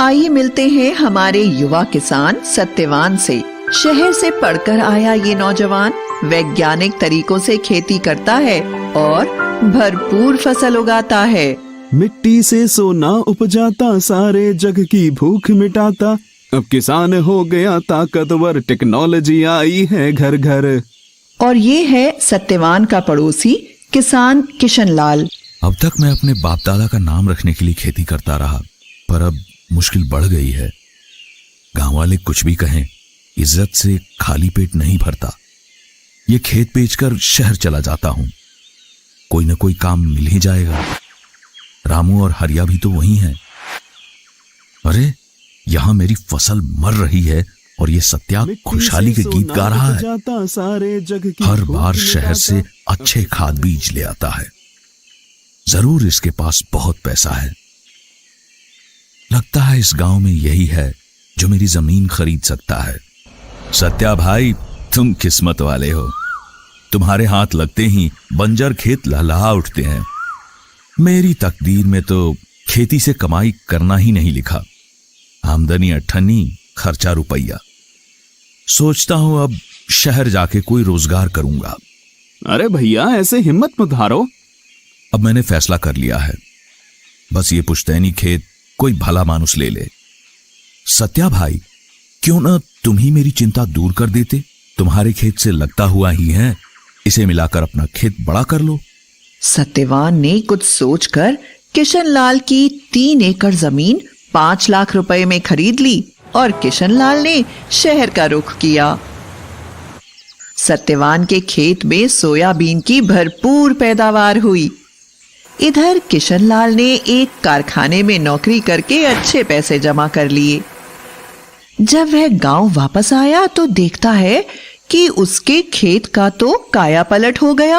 आइए मिलते हैं हमारे युवा किसान सत्यवान से। शहर से पढ़कर आया ये नौजवान वैज्ञानिक तरीकों से खेती करता है और भरपूर फसल उगाता है। मिट्टी से सोना उपजाता, सारे जग की भूख मिटाता। अब किसान हो गया ताकतवर, टेक्नोलॉजी आई है घर घर। और ये है सत्यवान का पड़ोसी किसान किशन लाल। अब तक मैं अपने बाप दादा का नाम रखने के लिए खेती करता रहा, पर अब मुश्किल बढ़ गई है। गांव वाले कुछ भी कहें, इज्जत से खाली पेट नहीं भरता। ये खेत बेचकर शहर चला जाता हूं, कोई न कोई काम मिल ही जाएगा। रामू और हरिया भी तो वही हैं। अरे यहां मेरी फसल मर रही है और ये सत्या खुशहाली के गीत गा रहा है। हर बार शहर से अच्छे खाद बीज ले आता है। जरूर इसके पास बहुत पैसा है। लगता है इस गांव में यही है जो मेरी जमीन खरीद सकता है। सत्या भाई, तुम किस्मत वाले हो। तुम्हारे हाथ लगते ही बंजर खेत लहलहा उठते हैं। मेरी तकदीर में तो खेती से कमाई करना ही नहीं लिखा। आमदनी अट्ठन्नी, खर्चा रुपया। सोचता हूं अब शहर जाके कोई रोजगार करूंगा। अरे भैया, ऐसे हिम्मत मत हारो। अब मैंने फैसला कर लिया है, बस ये पुश्तैनी खेत कोई भला मानुस ले ले। सत्या भाई, क्यों ना तुम ही मेरी चिंता दूर कर देते। तुम्हारे खेत से लगता हुआ ही है, इसे मिलाकर अपना खेत बड़ा कर लो। सत्यवान ने कुछ सोचकर किशन लाल की 3 एकड़ जमीन 5 लाख रुपए में खरीद ली और किशन लाल ने शहर का रुख किया। सत्यवान के खेत में सोयाबीन की भरपूर पैदावार हुई। इधर किशन लाल ने एक कारखाने में नौकरी करके अच्छे पैसे जमा कर लिए। जब वह गांव वापस आया तो देखता है कि उसके खेत का तो काया पलट हो गया।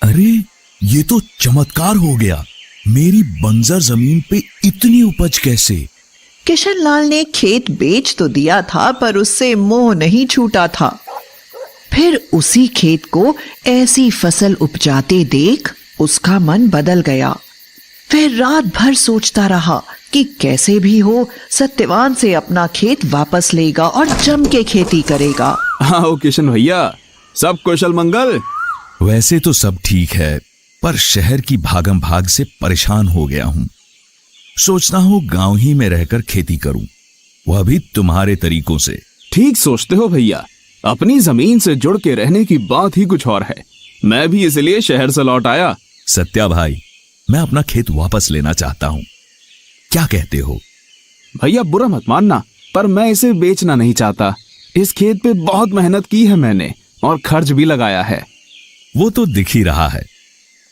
अरे ये तो चमत्कार हो गया। मेरी बंजर जमीन पे इतनी उपज कैसे? किशन लाल ने खेत बेच तो दिया था, पर उससे मोह नहीं छूटा था। फिर उसी खेत को ऐसी फसल उपजाते देख उसका मन बदल गया। फिर रात भर सोचता रहा कि कैसे भी हो सत्यवान से अपना खेत वापस लेगा और जम के खेती करेगा। आओ किशन भैया, सब कुशल मंगल। वैसे तो सब ठीक है, पर शहर की भागम भाग से परेशान हो गया हूं। सोचता हूं गांव ही में रहकर खेती करूं, वह भी तुम्हारे तरीकों से। ठीक सोचते हो भैया, अपनी जमीन से जुड़ के रहने की बात ही कुछ और है। मैं भी इसलिए शहर से लौट आया। सत्या भाई, मैं अपना खेत वापस लेना चाहता हूं, क्या कहते हो? भैया बुरा मत मानना, पर मैं इसे बेचना नहीं चाहता। इस खेत पे बहुत मेहनत की है मैंने और खर्च भी लगाया है। वो तो दिख ही रहा है।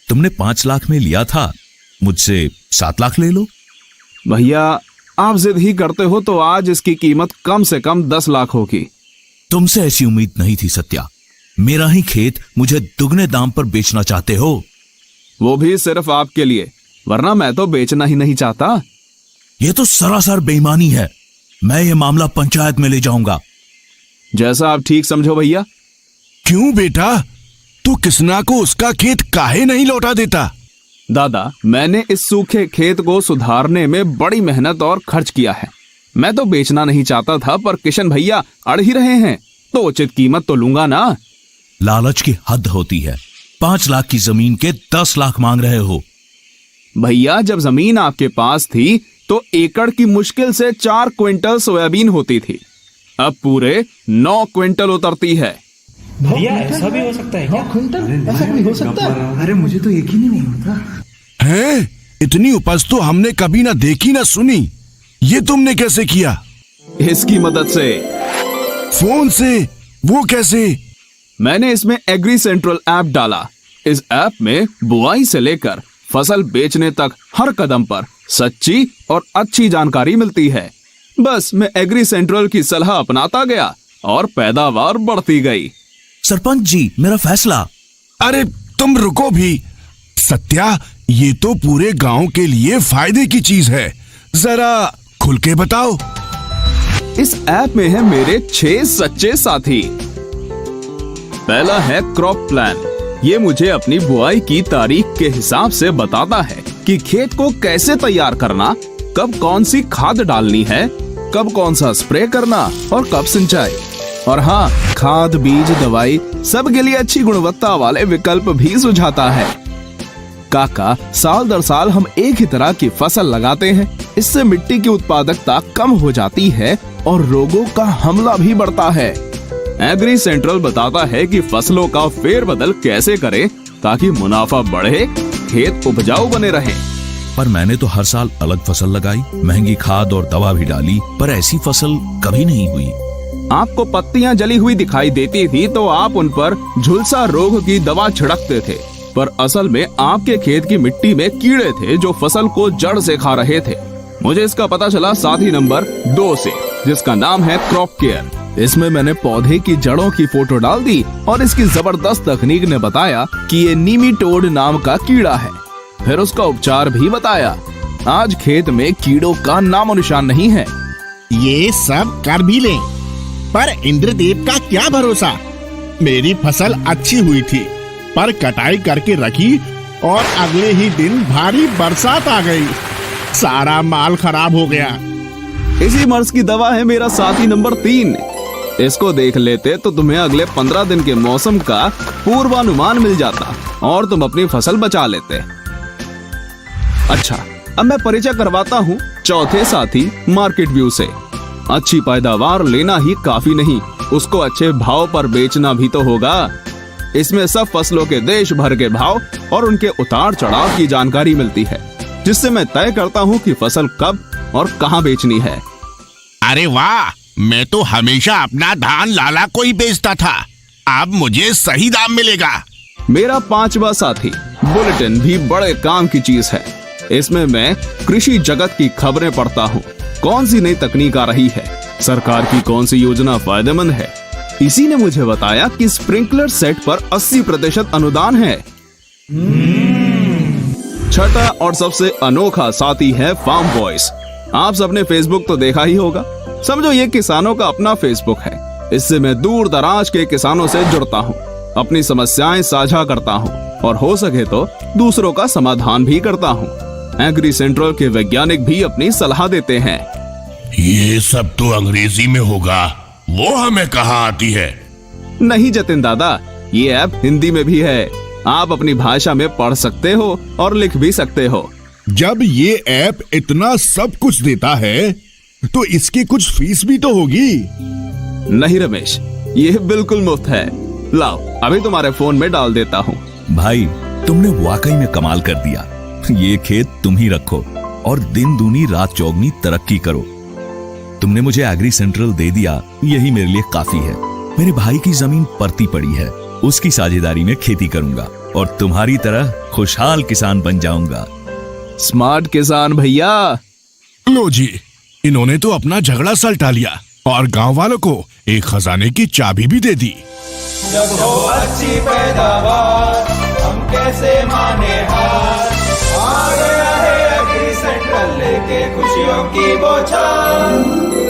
तुमने 5 लाख में लिया था, मुझसे 7 लाख ले लो। भैया आप जिद ही करते हो तो आज इसकी कीमत कम से कम 10 लाख होगी। तुमसे ऐसी उम्मीद नहीं थी सत्या। मेरा ही खेत मुझे दुगने दाम पर बेचना चाहते हो? वो भी सिर्फ आपके लिए, वरना मैं तो बेचना ही नहीं चाहता। ये तो सरासर बेईमानी है। मैं ये मामला पंचायत में ले जाऊंगा। जैसा आप ठीक समझो भैया। क्यों बेटा, तू किसना को उसका खेत काहे नहीं लौटा देता? दादा, मैंने इस सूखे खेत को सुधारने में बड़ी मेहनत और खर्च किया है। मैं तो बेचना नहीं चाहता था, पर किशन भैया अड़ ही रहे हैं, तो उचित कीमत तो लूंगा ना। लालच की हद होती है। 5 लाख की जमीन के 10 लाख मांग रहे हो। भैया जब जमीन आपके पास थी तो एकड़ की मुश्किल से 4 क्विंटल सोयाबीन होती थी, अब पूरे 9 क्विंटल उतरती है। भैया ऐसा भी हो सकता है क्या? 9 क्विंटल ऐसा भी हो सकता है? अरे मुझे तो यकीन ही नहीं होता है। इतनी उपज तो हमने कभी ना देखी ना सुनी। ये तुमने कैसे किया? इसकी मदद से। फोन से? वो कैसे? मैंने इसमें एग्री सेंट्रल ऐप डाला। इस ऐप में बुआई से लेकर फसल बेचने तक हर कदम पर सच्ची और अच्छी जानकारी मिलती है। बस मैं एग्री सेंट्रल की सलाह अपनाता गया और पैदावार बढ़ती गई। सरपंच जी, मेरा फैसला। अरे तुम रुको भी। सत्या, ये तो पूरे गांव के लिए फायदे की चीज है, जरा खुल के बताओ। इस ऐप में है मेरे 6 सच्चे साथी। पहला है क्रॉप प्लान। ये मुझे अपनी बुआई की तारीख के हिसाब से बताता है कि खेत को कैसे तैयार करना कब कौन सी खाद डालनी है, कब कौन सा स्प्रे करना और कब सिंचाई। और हाँ, खाद, बीज, दवाई सब के लिए अच्छी गुणवत्ता वाले विकल्प भी सुझाता है। काका, साल दर साल हम एक ही तरह की फसल लगाते हैं। इससे मिट्टी की उत्पादकता कम हो जाती है और रोगों का हमला भी बढ़ता है। एग्री सेंट्रल बताता है कि फसलों का फेरबदल कैसे करें ताकि मुनाफा बढ़े, खेत उपजाऊ बने रहें। पर मैंने तो हर साल अलग फसल लगाई, महंगी खाद और दवा भी डाली, पर ऐसी फसल कभी नहीं हुई। आपको पत्तियां जली हुई दिखाई देती थी तो आप उन पर झुलसा रोग की दवा छिड़कते थे, पर असल में आपके खेत की मिट्टी में कीड़े थे जो फसल को जड़ से खा रहे थे। मुझे इसका पता चला साथी नंबर 2 से, जिसका नाम है क्रॉप केयर। इसमें मैंने पौधे की जड़ों की फोटो डाल दी और इसकी जबरदस्त तकनीक ने बताया कि ये नीमीटोड नाम का कीड़ा है। फिर उसका उपचार भी बताया। आज खेत में कीड़ों का नामो निशान नहीं है। ये सब कर भी लें, पर इंद्रदेव का क्या भरोसा। मेरी फसल अच्छी हुई थी, पर कटाई करके रखी और अगले ही दिन भारी बरसात आ गई, सारा माल खराब हो गया। इसी मर्ज की दवा है मेरा साथी नंबर 3। इसको देख लेते तो तुम्हें अगले 15 दिन के मौसम का पूर्वानुमान मिल जाता और तुम अपनी फसल बचा लेते। अच्छा, अब मैं परिचय करवाता हूँ चौथे साथी मार्केट व्यू से। अच्छी पैदावार लेना ही काफी नहीं, उसको अच्छे भाव पर बेचना भी तो होगा। इसमें सब फसलों के देश भर के भाव और उनके उतार चढ़ाव की जानकारी मिलती है, जिससे मैं तय करता हूँ कि फसल कब और कहाँ बेचनी है। अरे वाह, मैं तो हमेशा अपना धान लाला को ही बेचता था, अब मुझे सही दाम मिलेगा। मेरा 5वां साथी बुलेटिन भी बड़े काम की चीज है। इसमें मैं कृषि जगत की खबरें पढ़ता हूँ। कौन सी नई तकनीक आ रही है, सरकार की कौन सी योजना फायदेमंद है। इसी ने मुझे बताया कि स्प्रिंकलर सेट पर 80% अनुदान है। छठा और सबसे अनोखा साथी है फार्म वॉइस। आप सबने फेसबुक तो देखा ही होगा। समझो ये किसानों का अपना फेसबुक है। इससे मैं दूर दराज के किसानों से जुड़ता हूँ, अपनी समस्याएं साझा करता हूँ और हो सके तो दूसरों का समाधान भी करता हूँ। एग्री सेंट्रल के वैज्ञानिक भी अपनी सलाह देते हैं। ये सब तो अंग्रेजी में होगा, वो हमें कहाँ आती है। नहीं जतिन दादा, ये ऐप हिंदी में भी है। आप अपनी भाषा में पढ़ सकते हो और लिख भी सकते हो। जब ये ऐप इतना सब कुछ देता है तो इसकी कुछ फीस भी तो होगी। नहीं रमेश, ये बिल्कुल मुफ्त है। लाओ, अभी तुम्हारे फोन में डाल देता हूँ। भाई, तुमने वाकई में कमाल कर दिया। ये खेत तुम ही रखो और दिन दूनी रात चौगनी तरक्की करो। तुमने मुझे एग्री सेंट्रल दे दिया, यही मेरे लिए काफी है। मेरे भाई की जमीन परती पड़ी है, उसकी साझेदारी में खेती करूंगा और तुम्हारी तरह खुशहाल किसान बन जाऊंगा। स्मार्ट किसान भैया। लो जी, इन्होंने तो अपना झगड़ा सलटा लिया और गांव वालों को एक खजाने की चाबी भी दे दी। जब हो अच्छी पैदावार हम कैसे माने हार। आ गया है एग्री सेंट्रल लेके खुशियों की बौछार।